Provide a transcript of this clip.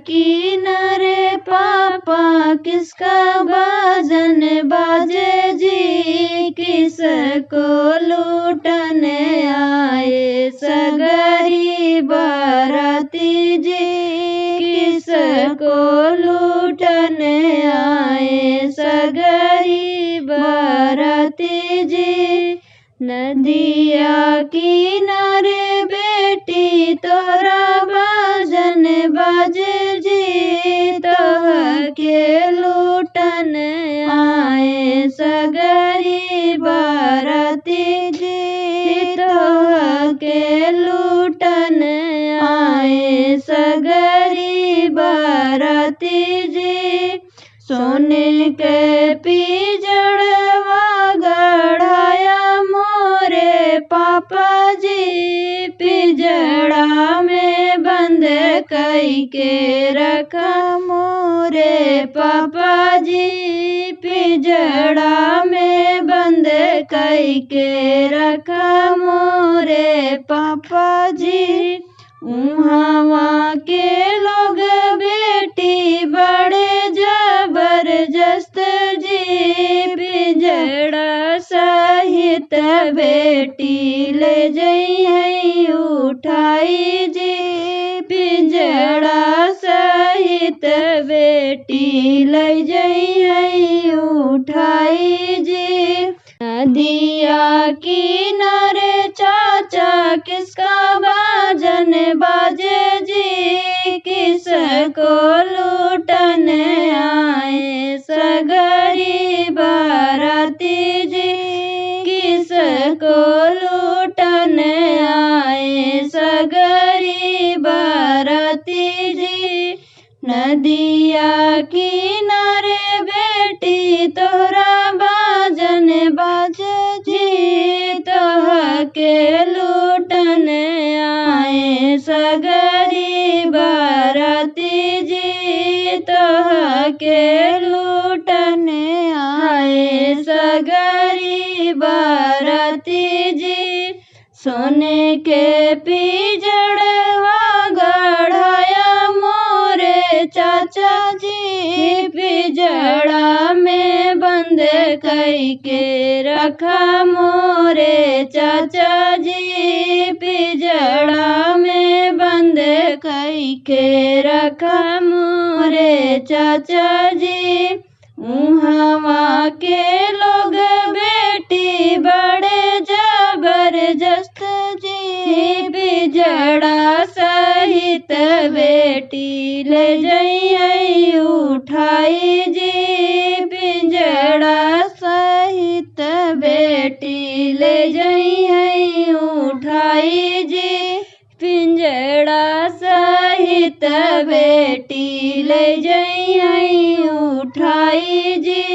किनारे पापा किसका बाजन बाजे जी, किसको लूटने आए सगरी बाराती जी, किसको लूटने आए सगरी बाराती जी। नदिया किनारे बेटी तोरा बाजन बाजे जी, तोह के लूटन आए सगरी बाराती जी, तोह के लूटन आए सगरी बाराती जी। सोने के पिजड़वा गढ़ाया मोरे पापा जी, पिजड़ा में बंद कई के रखा मोरे पापा जी, पिजड़ा में बंद कई के रखा मोरे पापा जी। उहाँ के लोग बेटी बड़े जबरदस्त जी, पिजड़ा सहित बेटी ले जइहे उठाई जी, पिजड़ा सहित बेटी ले जइहे उठाई जी। नदिया किनारे चाचा किसका बाजन बाजे जी, किसको लूटन आए सगरी बाराती जी, किसको लूटन आए सगरी बाराती जी। नदिया किनारे बेटी तोहरा बाजन बाजे जी, तोह के लूटन आए सगरी बाराती जी, तोह के लूटन आए सगरी बाराती जी। सोने के पिजड़वा गढ़ाया मोरे चाचा जी, पिजड़ा में बंद कई के रखा मोरे चाचा जी, पिजड़ा में बंद कई के रखा मोरे चाचा जी। उहाँ के लोग बेटी बड़े जबरदस्त जी, पिजड़ा सहित बेटी ले जइहे उठाई जी, पिजड़ा सहित बेटी ले जइहे उठाई जी, पिंजड़ा सहित बेटी ले जइहे उठाई जी।